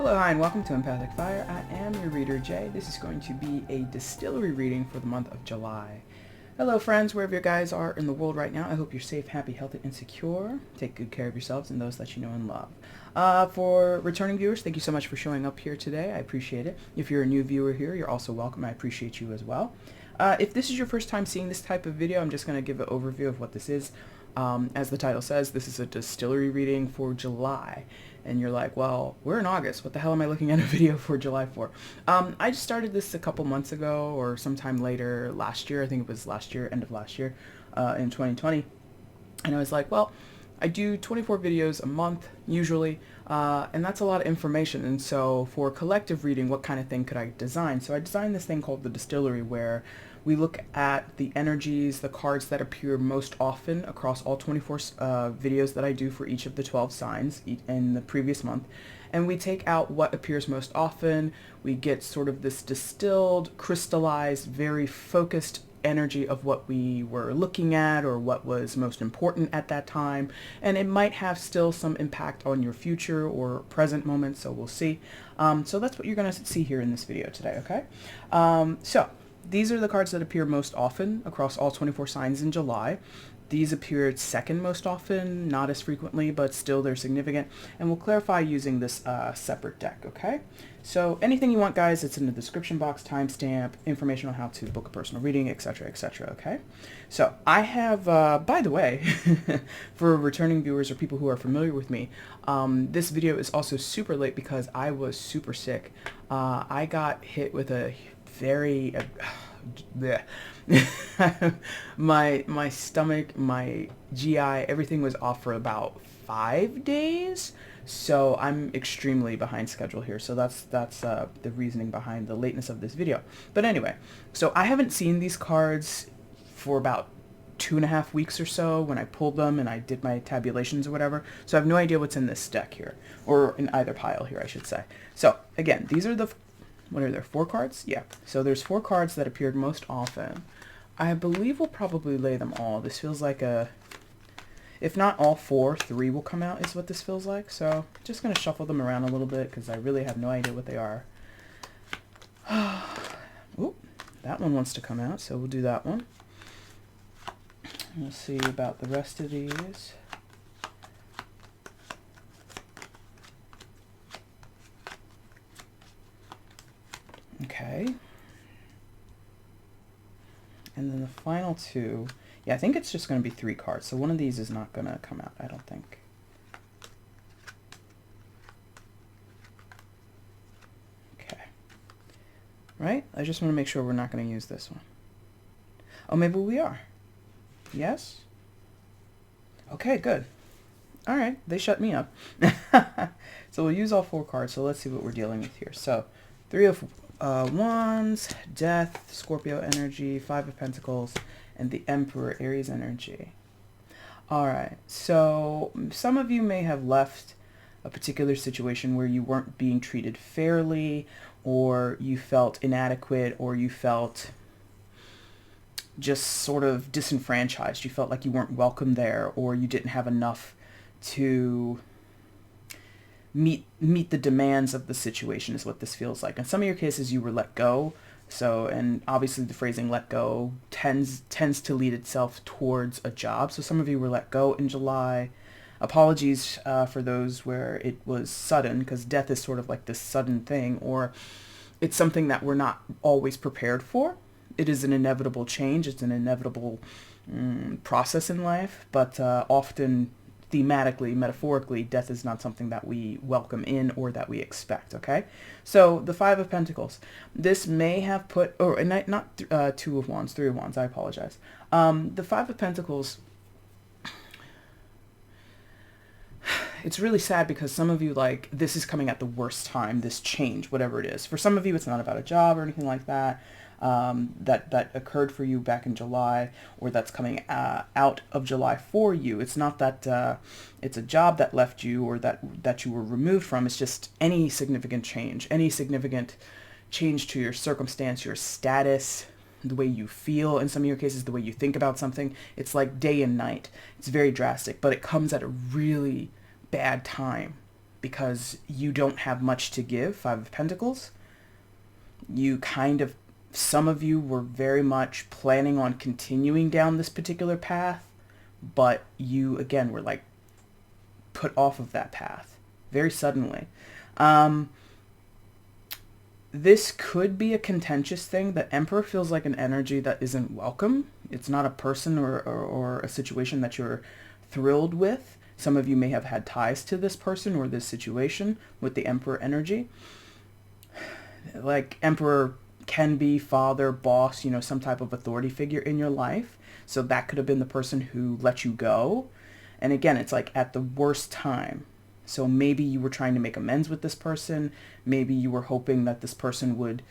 Hello, hi, and welcome to EmpathicFire. I am your reader, Jay. This is going to be a distillery reading for the month of July. Hello, friends, wherever you guys are in the world right now. I hope you're safe, happy, healthy, and secure. Take good care of yourselves and those that you know and love. For returning viewers, thank you so much for showing up here today. I appreciate it. If you're a new viewer here, you're also welcome. I appreciate you as well. If this is your first time seeing this type of video, I'm just going to give an overview of what this is. As the title says, this is a distillery reading for July. And you're like, well, we're in August. What the hell am I looking at a video for July for? I just started this a couple months ago or sometime later last year. I think it was last year, end of last year, in 2020. And I was like, well, I do 24 videos a month usually, and that's a lot of information. And so for collective reading, what kind of thing could I design? So I designed this thing called the Distillery, where we look at the energies, the cards that appear most often across all 24 videos that I do for each of the 12 signs in the previous month. And we take out what appears most often. We get sort of this distilled, crystallized, very focused energy of what we were looking at or what was most important at that time. And it might have still some impact on your future or present moment, so we'll see. So that's what you're going to see here in this video today, okay? So these are the cards that appear most often across all 24 signs in July. These appeared second most often, not as frequently, but still they're significant. And we'll clarify using this separate deck, okay? So anything you want, guys, it's in the description box, timestamp, information on how to book a personal reading, etc., okay? So I have, by the way, for returning viewers or people who are familiar with me, this video is also super late because I was super sick. I got hit with a very my stomach, my GI, everything was off for about 5 days, so I'm extremely behind schedule here. So that's the reasoning behind the lateness of this video. But anyway, so I haven't seen these cards for about 2.5 weeks or so when I pulled them and I did my tabulations or whatever. So I have no idea what's in this deck here, or in either pile here, I should say. So again, these are the, what are there, 4 cards? Yeah. So there's 4 cards that appeared most often. I believe we'll probably lay them all. This feels like a, if not all 4, 3 will come out is what this feels like. So just going to shuffle them around a little bit because I really have no idea what they are. Oop, that one wants to come out, so we'll do that one. We'll see about the rest of these. Okay. And then the final 2, yeah, I think it's just going to be 3 cards. So one of these is not going to come out, I don't think. Okay. Right? I just want to make sure we're not going to use this one. Oh, maybe we are. Yes? Okay, good. All right, they shut me up. So we'll use all 4 cards. So let's see what we're dealing with here. So 3 of Wands, Death, Scorpio energy, 5 of Pentacles, and the Emperor, Aries energy. All right, so some of you may have left a particular situation where you weren't being treated fairly, or you felt inadequate, or you felt just sort of disenfranchised. You felt like you weren't welcome there, or you didn't have enough to meet the demands of the situation is what this feels like. In some of your cases, you were let go. So, and obviously the phrasing let go tends to lead itself towards a job. So some of you were let go in July. Apologies for those where it was sudden, because death is sort of like this sudden thing, or it's something that we're not always prepared for. It is an inevitable change. It's an inevitable process in life, but often thematically, metaphorically, death is not something that we welcome in or that we expect, okay? So the 5 of Pentacles. This may have put, or not 2 of Wands, 3 of Wands, I apologize. The 5 of Pentacles, it's really sad because some of you, like, this is coming at the worst time, this change, whatever it is. For some of you, it's not about a job or anything like that. That occurred for you back in July, or that's coming out of July for you. It's not that it's a job that left you or that you were removed from. It's just any significant change to your circumstance, your status, the way you feel, in some of your cases, the way you think about something. It's like day and night. It's very drastic, but it comes at a really bad time. because you don't have much to give. Five of Pentacles. You kind of, some of you were very much planning on continuing down this particular path, but you, again, were like put off of that path very suddenly. This could be a contentious thing. The Emperor feels like an energy that isn't welcome. It's not a person or a situation that you're thrilled with. Some of you may have had ties to this person or this situation with the Emperor energy. Like, Emperor can be father, boss, you know, some type of authority figure in your life. So that could have been the person who let you go. And again, it's like at the worst time. So maybe you were trying to make amends with this person. Maybe you were hoping that this person would,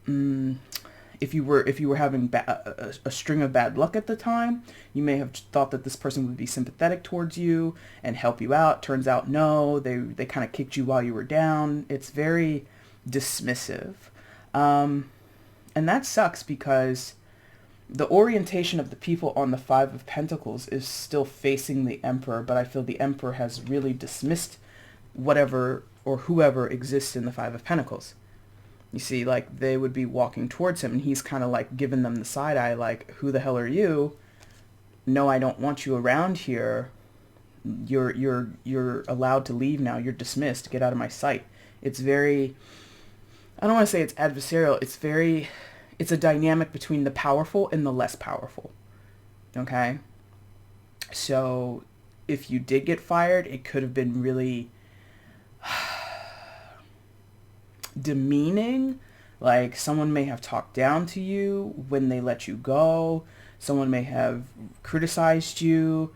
if you were having a string of bad luck at the time, you may have thought that this person would be sympathetic towards you and help you out. Turns out, no, they kind of kicked you while you were down. It's very dismissive. And that sucks because the orientation of the people on the Five of Pentacles is still facing the Emperor, but I feel the Emperor has really dismissed whatever or whoever exists in the Five of Pentacles. You see, like, they would be walking towards him, and he's kind of like giving them the side eye, like, who the hell are you? No, I don't want you around here. You're allowed to leave now. You're dismissed. Get out of my sight. It's very, I don't want to say it's adversarial. It's a dynamic between the powerful and the less powerful. Okay? So if you did get fired, it could have been really demeaning. Like, someone may have talked down to you when they let you go. Someone may have criticized you,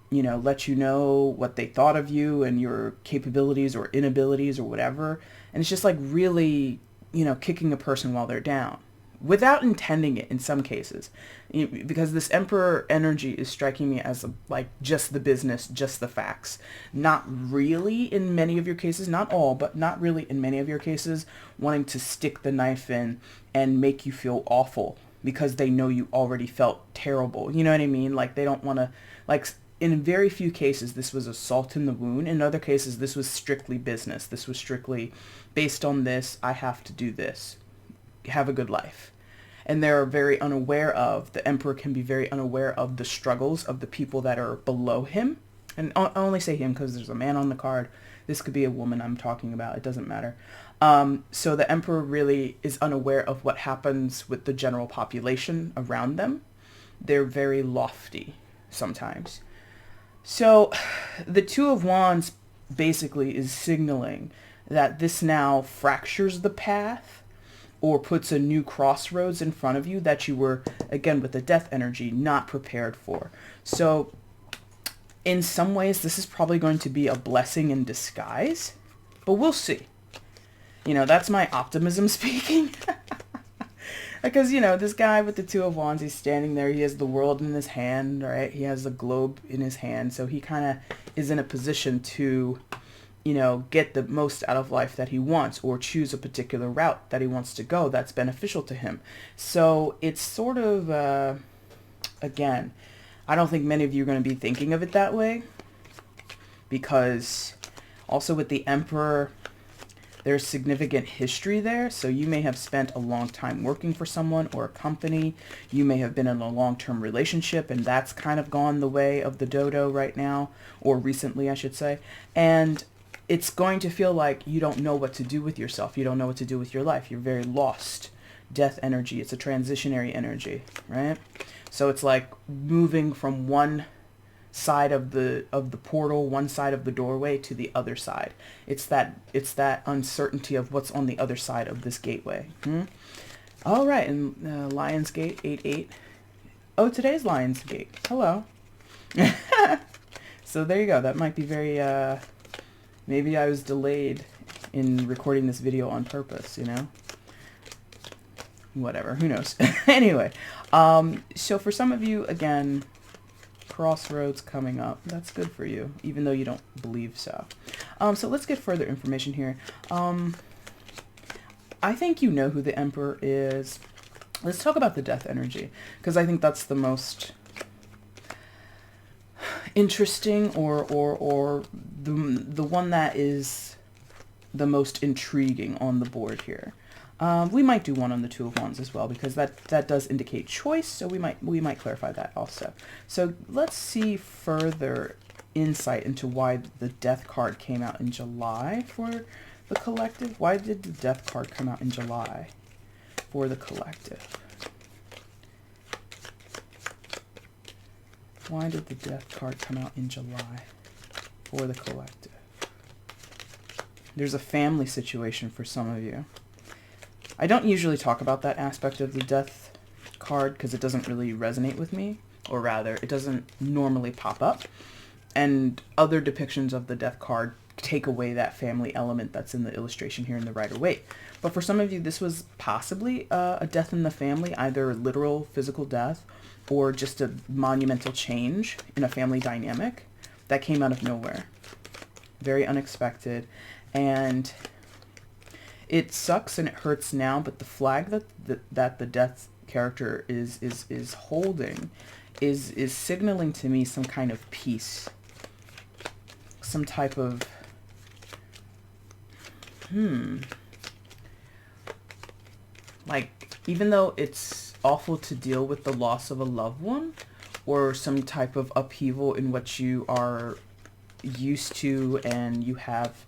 you know, let you know what they thought of you and your capabilities or inabilities or whatever. And it's just like really, you know, kicking a person while they're down without intending it in some cases, because this Emperor energy is striking me as like just the business, just the facts. Not really in many of your cases, not all, but not really in many of your cases, wanting to stick the knife in and make you feel awful because they know you already felt terrible. You know what I mean? Like, they don't want to, like, in very few cases, this was a salt in the wound. In other cases, this was strictly business. This was strictly based on this. I have to do this. Have a good life. And they're very unaware of, the Emperor can be very unaware of the struggles of the people that are below him. And I only say him because there's a man on the card. This could be a woman I'm talking about. It doesn't matter. So the Emperor really is unaware of what happens with the general population around them. They're very lofty sometimes. So the Two of Wands basically is signaling that this now fractures the path or puts a new crossroads in front of you that you were, again, with the death energy, not prepared for. So in some ways, this is probably going to be a blessing in disguise, but we'll see. You know, that's my optimism speaking. Because, you know, this guy with the Two of Wands, he's standing there. He has the world in his hand, right? He has the globe in his hand. So he kind of is in a position to, you know, get the most out of life that he wants, or choose a particular route that he wants to go that's beneficial to him. So it's sort of, again, I don't think many of you are going to be thinking of it that way, because also with the Emperor, there's significant history there. So you may have spent a long time working for someone or a company. You may have been in a long-term relationship, and that's kind of gone the way of the dodo right now, or recently, I should say. And it's going to feel like you don't know what to do with yourself. You don't know what to do with your life. You're very lost. Death energy. It's a transitionary energy, right? So it's like moving from one side of the portal, one side of the doorway to the other side. It's that uncertainty of what's on the other side of this gateway. All right, and Lionsgate 8-8. Oh, today's Lionsgate. Hello. So there you go. That might be very maybe I was delayed in recording this video on purpose, you know? Whatever, who knows? Anyway, so for some of you, again, crossroads coming up. That's good for you, even though you don't believe so. So let's get further information here. I think you know who the Emperor is. Let's talk about the death energy, because I think that's the most interesting, or the one that is the most intriguing on the board here. We might do one on the Two of Wands as well, because that does indicate choice, so we might clarify that also. So let's see further insight into why the Death card came out in July for the collective. Why did the Death card come out in July for the collective? Why did the Death card come out in July for the collective? There's a family situation for some of you. I don't usually talk about that aspect of the Death card because it doesn't really resonate with me, or rather, it doesn't normally pop up. And other depictions of the Death card take away that family element that's in the illustration here in the Rider-Waite. But for some of you, this was possibly a death in the family, either literal physical death or just a monumental change in a family dynamic that came out of nowhere. Very unexpected. And it sucks and it hurts now, but the flag that the Death character is holding is signaling to me some kind of peace. Some type of like, even though it's awful to deal with the loss of a loved one or some type of upheaval in what you are used to and you have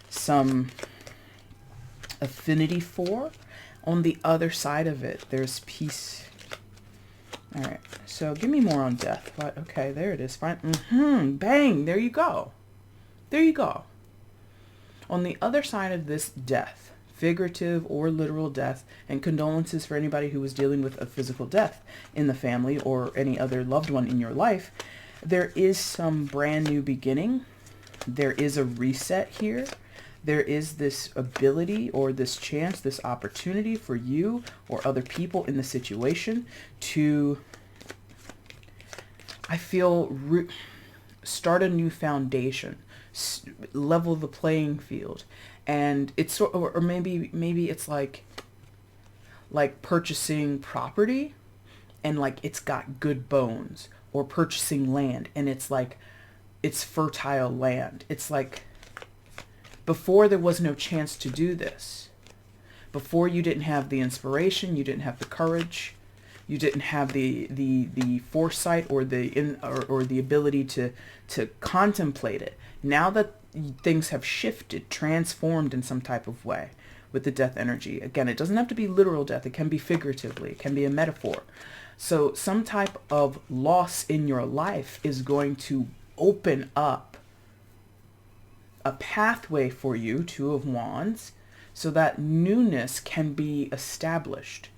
some affinity for, on the other side of it, there's peace. All right, so give me more on Death. What? Okay, there it is. Fine. Bang, there you go. There you go. On the other side of this death, figurative or literal death, and condolences for anybody who was dealing with a physical death in the family or any other loved one in your life, there is some brand new beginning. There is a reset here. There is this ability or this chance, this opportunity for you or other people in the situation to, I feel, start a new foundation, level the playing field. And it's sort, or maybe it's like purchasing property and like it's got good bones, or purchasing land and it's like it's fertile land. It's like before there was no chance to do this. Before you didn't have the inspiration, you didn't have the courage, you didn't have the foresight or the ability to contemplate it. Now that things have shifted, transformed in some type of way with the Death energy. Again, it doesn't have to be literal death. It can be figuratively. It can be a metaphor. So some type of loss in your life is going to open up a pathway for you, Two of Wands, so that newness can be established.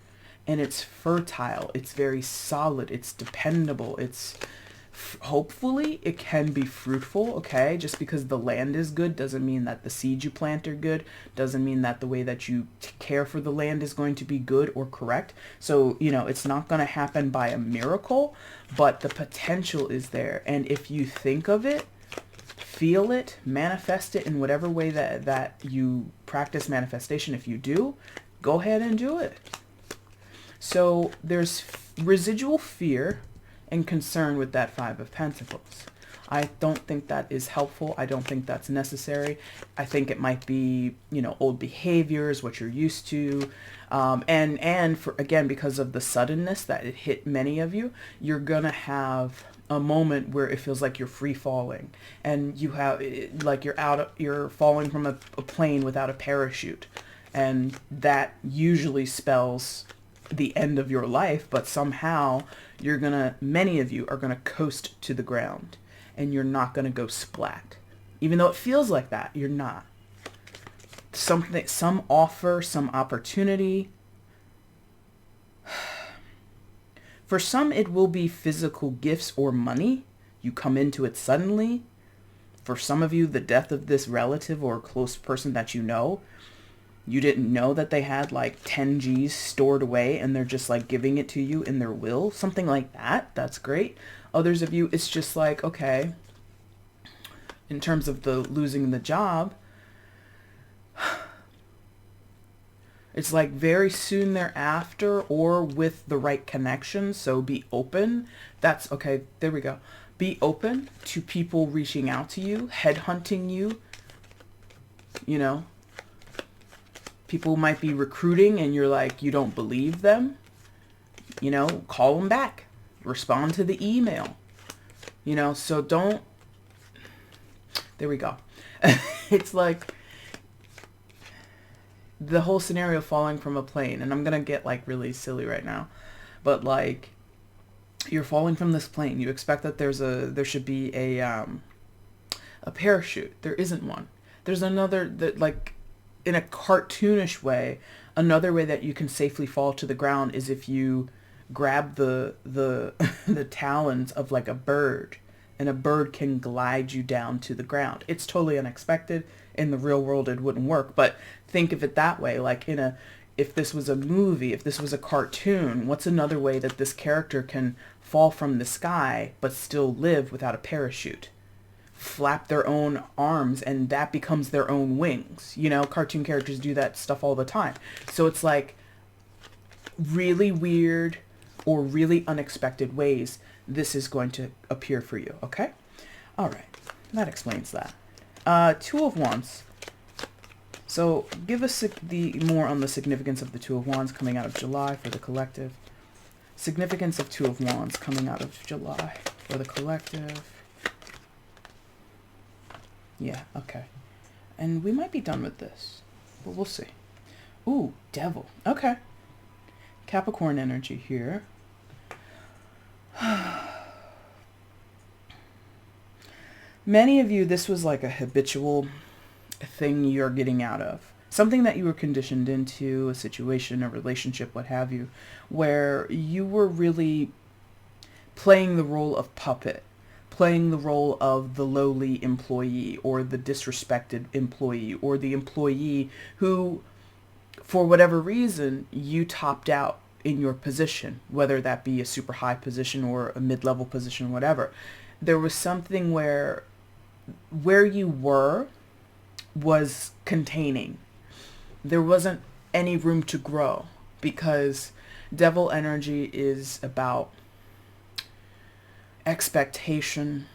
And it's fertile. It's very solid. It's dependable. It's hopefully it can be fruitful. Okay, just because the land is good doesn't mean that the seeds you plant are good, doesn't mean that the way that you care for the land is going to be good or correct. So, you know, it's not going to happen by a miracle, but the potential is there. And if you think of it, feel it, manifest it in whatever way that you practice manifestation. If you do, go ahead and do it. So there's residual fear and concern with that Five of Pentacles. I don't think that is helpful. I don't think that's necessary. I think it might be, you know, old behaviors, what you're used to. And for, again, because of the suddenness that it hit many of you, you're going to have a moment where it feels like you're free falling, and you have, like, you're falling from a plane without a parachute. And that usually spells the end of your life, but somehow many of you are gonna coast to the ground, and you're not gonna go splat. Even though it feels like that, you're not. Some offer, some opportunity. For some, it will be physical gifts or money. You come into it suddenly. For some of you, the death of this relative or close person that you know, you didn't know that they had like 10 G's stored away and they're just like giving it to you in their will. Something like that. That's great. Others of you, it's just like, okay, in terms of the losing the job, it's like very soon thereafter or with the right connections. So be open. That's okay. There we go. Be open to people reaching out to you, headhunting you. You know, people might be recruiting and you're like, you don't believe them. You know, call them back. Respond to the email. You know, so don't. There we go. It's like the whole scenario falling from a plane. And I'm going to get like really silly right now. But like, you're falling from this plane. You expect that there should be a parachute. There isn't one. There's another, that like in a cartoonish way, another way that you can safely fall to the ground is if you grab the the talons of like a bird, and a bird can glide you down to the ground. It's totally unexpected. In the real world, it wouldn't work. But think of it that way. Like if this was a movie, if this was a cartoon, what's another way that this character can fall from the sky but still live without a parachute? Flap their own arms and that becomes their own wings. You know, cartoon characters do that stuff all the time. So it's like really weird or really unexpected ways this is going to appear for you. Okay? All right. That explains that. Two of Wands. So give us the more on the significance of the Two of Wands coming out of July for the collective. Significance of Two of Wands coming out of July for the collective. Yeah, okay. And we might be done with this, but we'll see. Ooh, Devil. Okay. Capricorn energy here. Many of you, this was like a habitual thing you're getting out of. Something that you were conditioned into, a situation, a relationship, what have you, where you were really playing the role of puppet, playing the role of the lowly employee or the disrespected employee or the employee who, for whatever reason, you topped out in your position, whether that be a super high position or a mid-level position, whatever. There was something where you were was containing. There wasn't any room to grow because Devil energy is about expectation.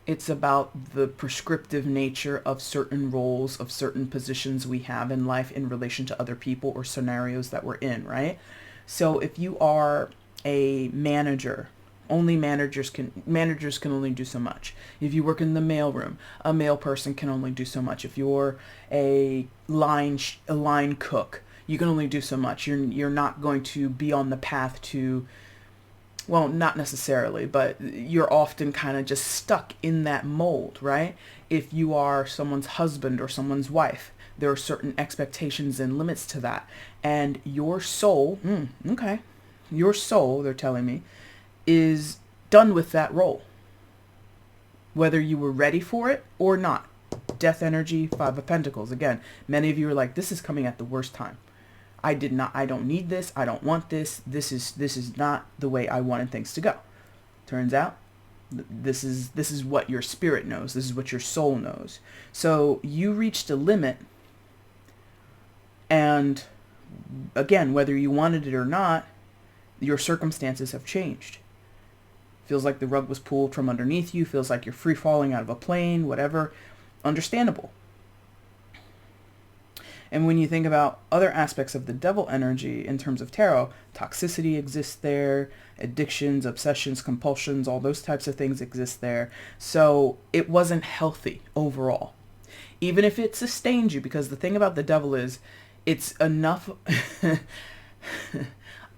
It's about the prescriptive nature of certain roles, of certain positions we have in life in relation to other people or scenarios that we're in, right? So if you are a manager, managers can only do so much. If you work in the mailroom, a male person can only do so much. If you're a line cook, you can only do so much. You're not going to be on the path to, well, not necessarily, but you're often kind of just stuck in that mold, right? If you are someone's husband or someone's wife, there are certain expectations and limits to that. And your soul, your soul, they're telling me, is done with that role, whether you were ready for it or not. Death energy, Five of Pentacles. Again, many of you are like, this is coming at the worst time. I don't need this. I don't want this. This is not the way I wanted things to go. Turns out this is what your spirit knows. This is what your soul knows. So you reached a limit, and again, whether you wanted it or not, your circumstances have changed. Feels like the rug was pulled from underneath you. Feels like you're free falling out of a plane, whatever. Understandable. And when you think about other aspects of the Devil energy in terms of tarot, toxicity exists there, addictions, obsessions, compulsions, all those types of things exist there. So it wasn't healthy overall. Even if it sustained you, because the thing about the Devil is, it's enough...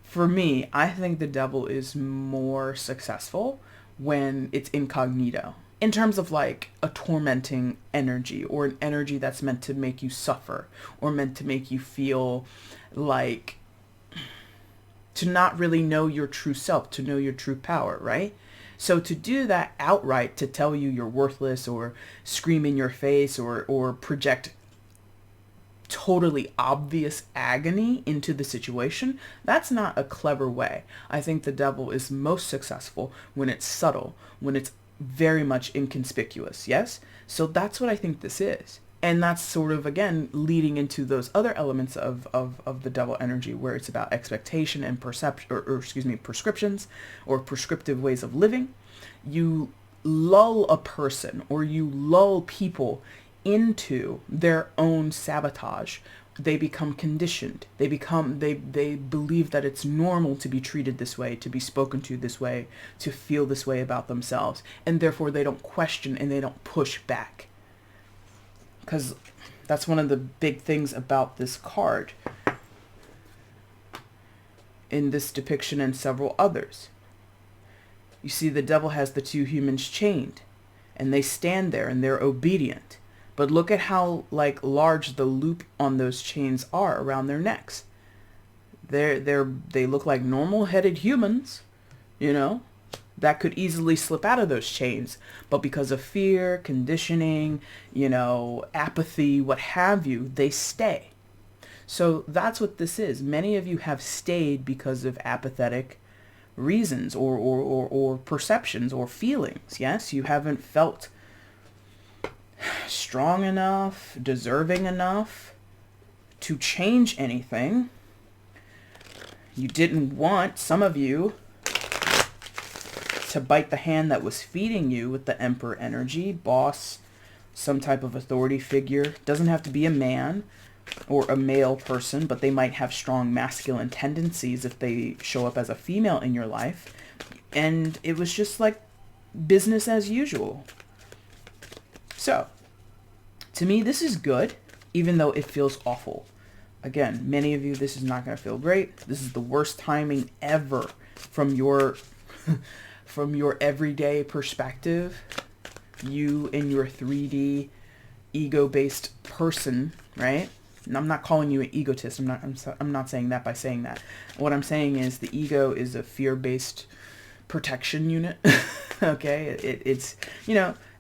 For me, I think the Devil is more successful when it's incognito. In terms of like a tormenting energy, or an energy that's meant to make you suffer, or meant to make you feel like to not really know your true self, to know your true power, right? So to do that outright, to tell you you're worthless, or scream in your face, or project totally obvious agony into the situation, that's not a clever way. I think the Devil is most successful when it's subtle, when it's very much inconspicuous, yes? So that's what I think this is. And that's sort of, again, leading into those other elements of the Devil energy, where it's about expectation and perception, or prescriptions, or prescriptive ways of living. You lull a person or you lull people into their own sabotage. They become conditioned. They believe that it's normal to be treated this way, to be spoken to this way, to feel this way about themselves. And therefore they don't question and they don't push back. Because that's one of the big things about this card in this depiction and several others. You see, the devil has the two humans chained, and they stand there and they're obedient. But look at how large the loop on those chains are around their necks. They look like normal-headed humans, that could easily slip out of those chains. But because of fear, conditioning, apathy, what have you, they stay. So that's what this is. Many of you have stayed because of apathetic reasons or perceptions or feelings. Yes, you haven't felt strong enough, deserving enough to change anything. You didn't want, some of you, to bite the hand that was feeding you with the Emperor energy, boss, some type of authority figure. Doesn't have to be a man or a male person, but they might have strong masculine tendencies if they show up as a female in your life. And it was just like business as usual. So, to me, this is good, even though it feels awful. Again, many of you, this is not going to feel great. This is the worst timing ever from your from your everyday perspective. You in your 3D ego-based person, right? And I'm not calling you an egotist. I'm not saying that by saying that. What I'm saying is the ego is a fear-based protection unit. Okay, it's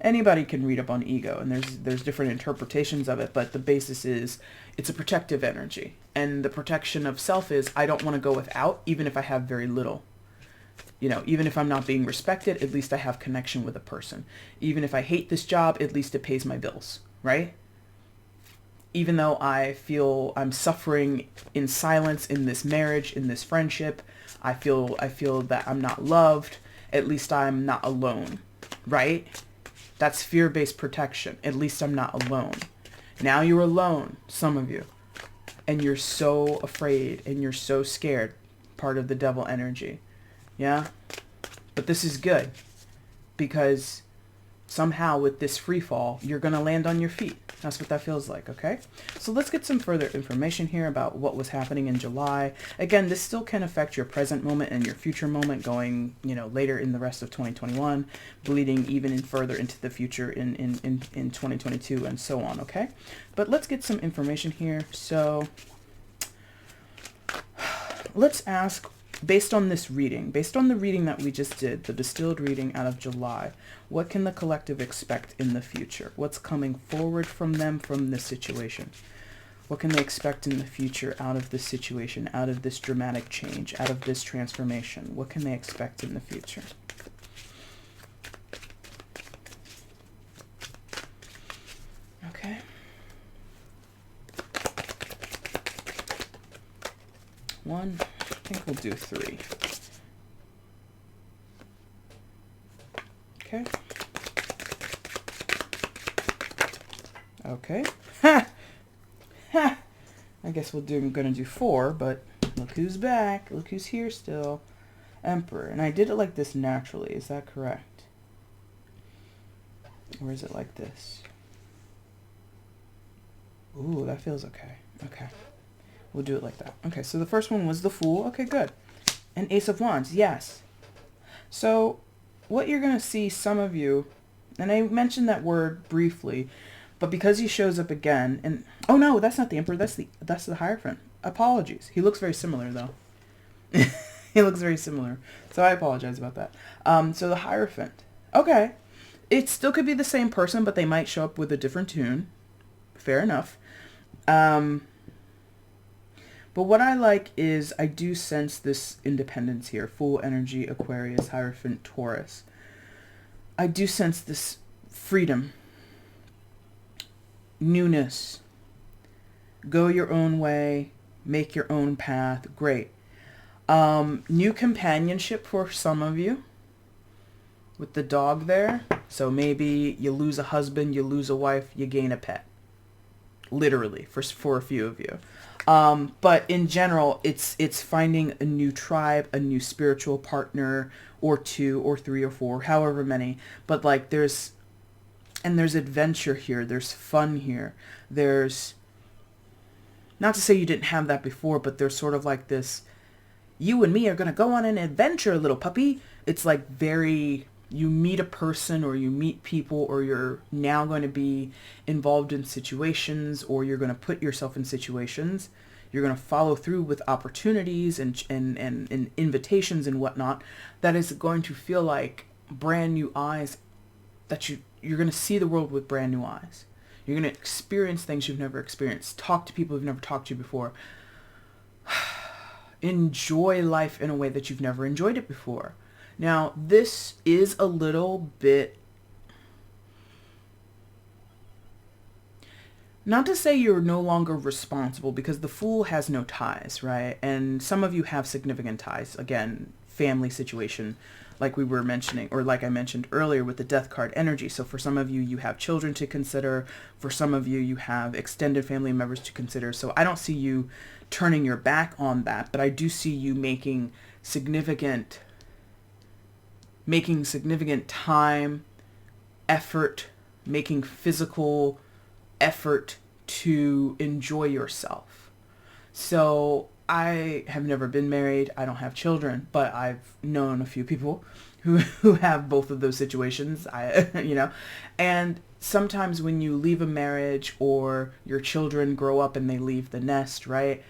anybody can read up on ego, and there's different interpretations of it, but the basis is it's a protective energy, and the protection of self is I don't want to go without, even if I have very little. Even if I'm not being respected, at least I have connection with a person. Even if I hate this job, at least it pays my bills, right? Even though I feel I'm suffering in silence in this marriage, in this friendship, I feel that I'm not loved, at least I'm not alone, right? That's fear-based protection. At least I'm not alone. Now you're alone, some of you, and you're so afraid and you're so scared, part of the devil energy. Yeah? But this is good because somehow with this free fall, you're going to land on your feet. That's what that feels like, okay? So let's get some further information here about what was happening in July. Again, this still can affect your present moment and your future moment going, later in the rest of 2021, bleeding even in further into the future in 2022 and so on, okay? But let's get some information here. So let's ask, based on this reading, based on the reading that we just did, the distilled reading out of July, what can the collective expect in the future? What's coming forward from them from this situation? What can they expect in the future out of this situation, out of this dramatic change, out of this transformation? What can they expect in the future? Okay. One. I think we'll do 3. Okay. Okay. Ha! Ha! I guess gonna do 4, but look who's back. Look who's here still. Emperor. And I did it like this naturally. Is that correct? Or is it like this? Ooh, that feels okay. Okay. We'll do it like that. Okay, so the first one was the Fool. Okay, good. And Ace of Wands, yes. So what you're going to see, some of you, and I mentioned that word briefly, but because he shows up again, and oh no, that's not the Emperor, that's the Hierophant. Apologies. He looks very similar though. He looks very similar. So I apologize about that. So the Hierophant. Okay. It still could be the same person, but they might show up with a different tune. Fair enough. But what I like is I do sense this independence here. Fool energy, Aquarius, Hierophant, Taurus. I do sense this freedom, newness, go your own way, make your own path. Great. New companionship for some of you. with the dog there. So maybe you lose a husband, you lose a wife, you gain a pet. Literally, for a few of you. But in general, it's finding a new tribe, a new spiritual partner, or two, or three, or four, however many. But like there's adventure here. There's fun here. There's, not to say you didn't have that before, but there's sort of like this, you and me are going to go on an adventure, little puppy. It's like very, you meet a person or you meet people, or you're now going to be involved in situations, or you're going to put yourself in situations. You're going to follow through with opportunities and invitations and whatnot. That is going to feel like brand new eyes, that you're going to see the world with brand new eyes. You're going to experience things you've never experienced. Talk to people who've never talked to you before. Enjoy life in a way that you've never enjoyed it before. Now, this is a little bit, not to say you're no longer responsible, because the Fool has no ties, right? And some of you have significant ties. Again, family situation, like we were mentioning, or like I mentioned earlier with the Death card energy. So for some of you, you have children to consider. For some of you, you have extended family members to consider. So I don't see you turning your back on that, but I do see you making significant time, effort, making physical effort to enjoy yourself. So I have never been married. I don't have children, but I've known a few people who have both of those situations. And sometimes when you leave a marriage or your children grow up and they leave the nest, right?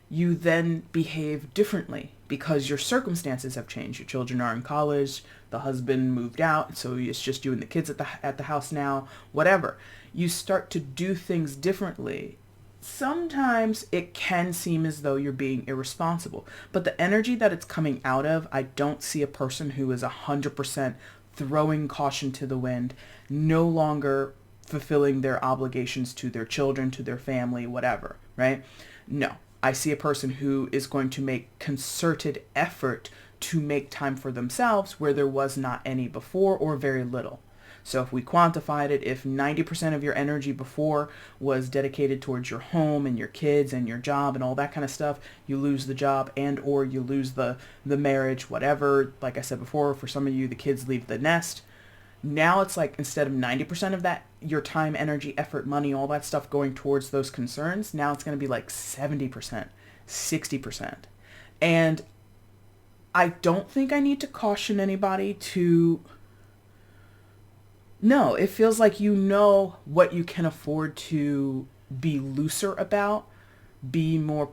You then behave differently because your circumstances have changed. Your children are in college, the husband moved out, so it's just you and the kids at the house now, whatever. You start to do things differently. Sometimes it can seem as though you're being irresponsible, but the energy that it's coming out of, I don't see a person who is 100% throwing caution to the wind, no longer fulfilling their obligations to their children, to their family, whatever, right? No. I see a person who is going to make concerted effort to make time for themselves where there was not any before, or very little. So if we quantified it, if 90% of your energy before was dedicated towards your home and your kids and your job and all that kind of stuff, you lose the job and or you lose the marriage, whatever. Like I said before, for some of you, the kids leave the nest. Now it's like, instead of 90% of that, your time, energy, effort, money, all that stuff going towards those concerns, now it's going to be like 70%, 60%. And I don't think I need to caution anybody to... No, it feels like you know what you can afford to be looser about, be more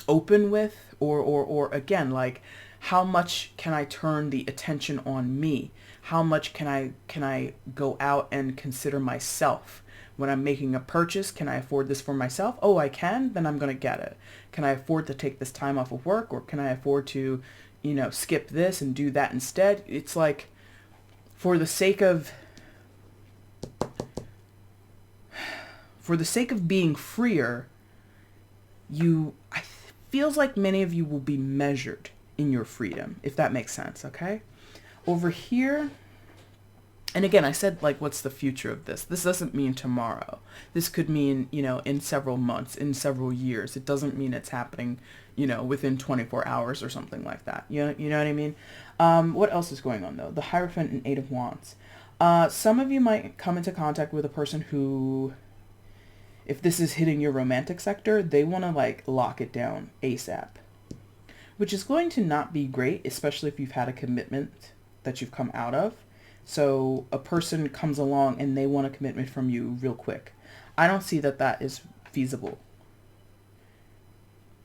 open with, or again, like, how much can I turn the attention on me? How much can I go out and consider myself? When I'm making a purchase, can I afford this for myself? Oh, I can? Then I'm going to get it. Can I afford to take this time off of work? Or can I afford to, skip this and do that instead? It's like, for the sake of being freer, feels like many of you will be measured in your freedom, if that makes sense, okay? Over here, and again, I said, like, what's the future of this? This doesn't mean tomorrow. This could mean, in several months, in several years. It doesn't mean it's happening, within 24 hours or something like that. You know what I mean? What else is going on, though? The Hierophant and Eight of Wands. Some of you might come into contact with a person who, if this is hitting your romantic sector, they want to, like, lock it down ASAP. Which is going to not be great, especially if you've had a commitment that you've come out of. So a person comes along and they want a commitment from you real quick. I don't see that is feasible.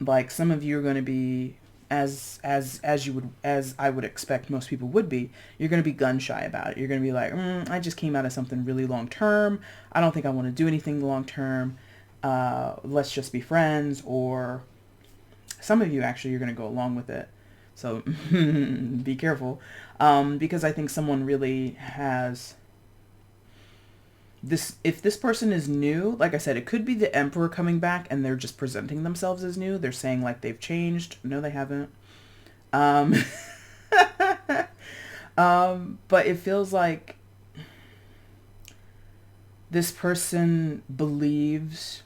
Like, some of you are going to be, as I would expect most people would be, you're going to be gun shy about it. You're going to be like, I just came out of something really long term. I don't think I want to do anything long term. Let's just be friends. Or some of you, actually, you're going to go along with it. So be careful. Because I think someone really has this. If this person is new, like I said, it could be the Emperor coming back and they're just presenting themselves as new. They're saying like they've changed. No, they haven't. But it feels like this person believes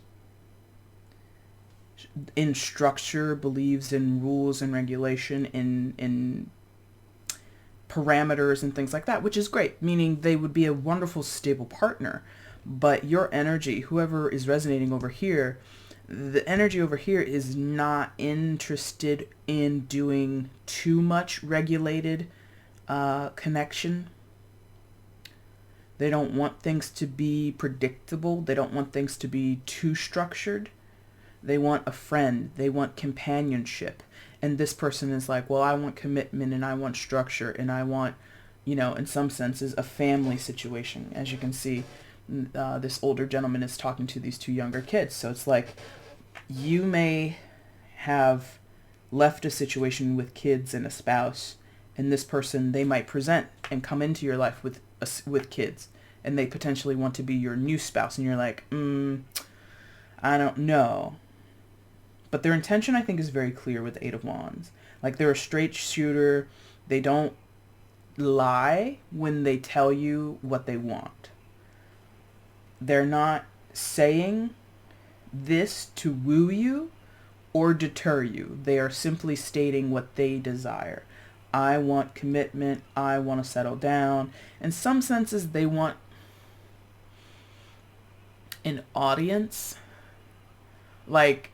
in structure, believes in rules and regulation, in parameters and things like that, which is great, meaning they would be a wonderful, stable partner. But your energy, whoever is resonating over here, the energy over here is not interested in doing too much regulated connection. They don't want things to be predictable. They don't want things to be too structured. They want a friend. They want companionship. And this person is like, well, I want commitment and I want structure and I want, in some senses, a family situation. As you can see, this older gentleman is talking to these two younger kids. So it's like you may have left a situation with kids and a spouse, and this person, they might present and come into your life with kids, and they potentially want to be your new spouse, and you're like, I don't know. But their intention, I think, is very clear with the Eight of Wands. Like, they're a straight shooter. They don't lie when they tell you what they want. They're not saying this to woo you or deter you. They are simply stating what they desire. I want commitment. I want to settle down. In some senses, they want an audience. Like,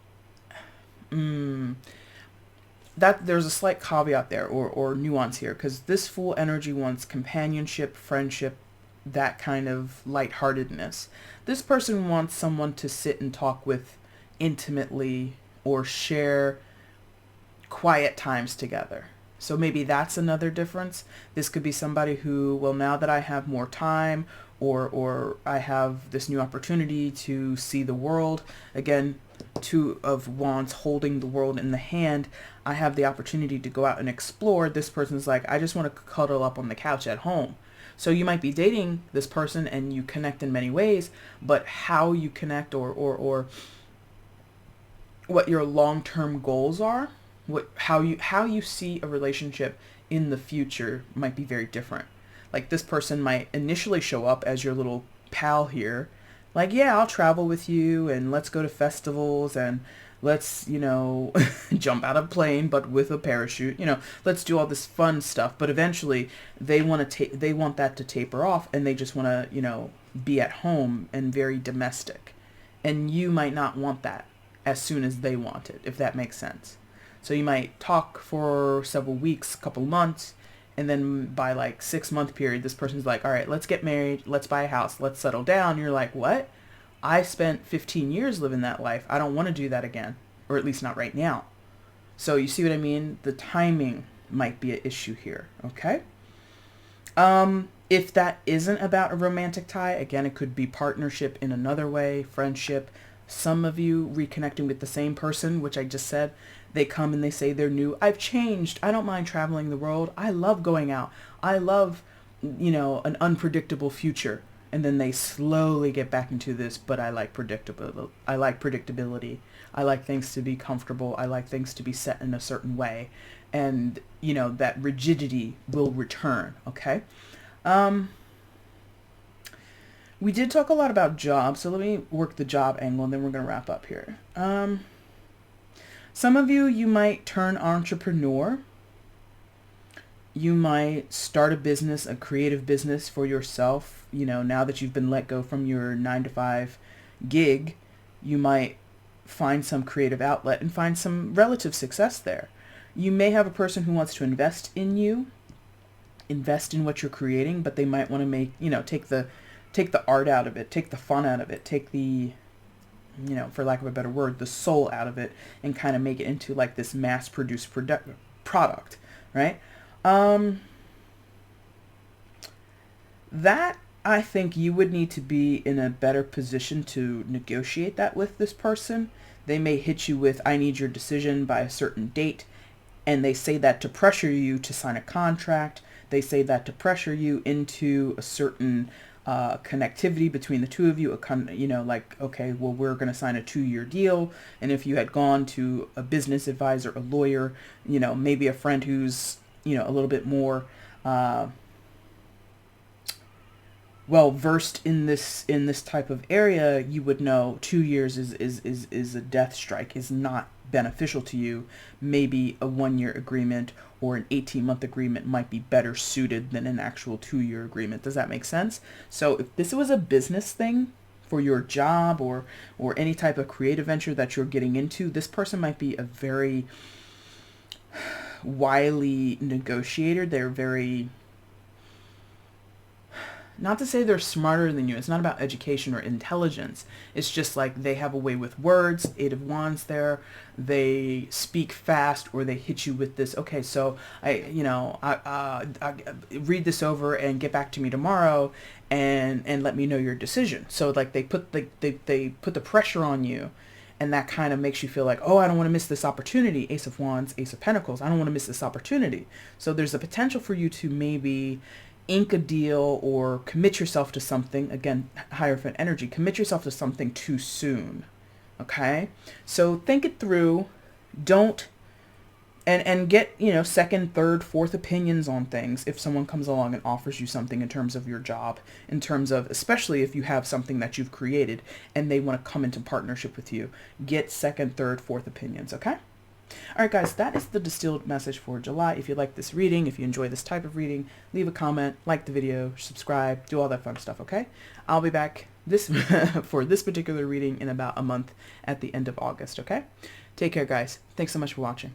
that there's a slight caveat there or nuance here, because this Fool energy wants companionship, friendship, that kind of lightheartedness. This person wants someone to sit and talk with intimately or share quiet times together. So maybe that's another difference. This could be somebody who, well, now that I have more time or I have this new opportunity to see the world, again, Two of Wands holding the world in the hand, I have the opportunity to go out and explore. This person's like, I just want to cuddle up on the couch at home. So you might be dating this person and you connect in many ways, but how you connect or what your long-term goals are, how you see a relationship in the future might be very different. Like, this person might initially show up as your little pal here, like, yeah, I'll travel with you and let's go to festivals and let's, jump out of a plane, but with a parachute, let's do all this fun stuff. But eventually they want that to taper off, and they just want to, be at home and very domestic. And you might not want that as soon as they want it, if that makes sense. So you might talk for several weeks, a couple months, and then by like 6-month period, this person's like, all right, let's get married. Let's buy a house. Let's settle down. You're like, what? I spent 15 years living that life. I don't want to do that again, or at least not right now. So you see what I mean? The timing might be an issue here. Okay. If that isn't about a romantic tie, again, it could be partnership in another way, friendship. Some of you reconnecting with the same person, which I just said, they come and they say they're new. I've changed. I don't mind traveling the world. I love going out. I love, an unpredictable future. And then they slowly get back into this, but I like predictability. I like things to be comfortable. I like things to be set in a certain way. And, that rigidity will return, okay? We did talk a lot about jobs, so let me work the job angle, and then we're going to wrap up here. Some of you might turn entrepreneur. You might start a business, a creative business for yourself. Now that you've been let go from your 9-to-5 gig, you might find some creative outlet and find some relative success there. You may have a person who wants to invest in you, invest in what you're creating, but they might want to make, take the art out of it, take the fun out of it, take the, for lack of a better word, the soul out of it, and kind of make it into like this mass-produced product, right? That, I think you would need to be in a better position to negotiate that with this person. They may hit you with, I need your decision by a certain date, and they say that to pressure you to sign a contract. They say that to pressure you into a certain connectivity between the two of you, like, okay, well, we're going to sign a 2-year deal. And if you had gone to a business advisor, a lawyer, maybe a friend who's, a little bit more well versed in this type of area, you would know 2 years is a death strike, is not beneficial to you. Maybe a 1 year agreement or an 18-month agreement might be better suited than an actual 2 year agreement. Does that make sense? So if this was a business thing for your job or any type of creative venture that you're getting into, this person might be a very wily negotiator. They're very, not to say they're smarter than you. It's not about education or intelligence. It's just like they have a way with words. 8 of Wands there. They speak fast, or they hit you with this. Okay, so I read this over and get back to me tomorrow, and let me know your decision. So like they put they put the pressure on you, and that kind of makes you feel like, oh, I don't want to miss this opportunity. Ace of Wands, Ace of Pentacles. I don't want to miss this opportunity. So there's a potential for you to maybe ink a deal or commit yourself to something. Again, Hierophant energy, commit yourself to something too soon. Okay, so think it through. Don't and get, second, third, fourth opinions on things if someone comes along and offers you something in terms of your job, in terms of, especially if you have something that you've created and they want to come into partnership with you. Get second, third, fourth opinions. Okay. All right, guys, that is the distilled message for July. If you like this reading, if you enjoy this type of reading, leave a comment, like the video, subscribe, do all that fun stuff, okay? I'll be back for this particular reading in about a month at the end of August, okay? Take care, guys. Thanks so much for watching.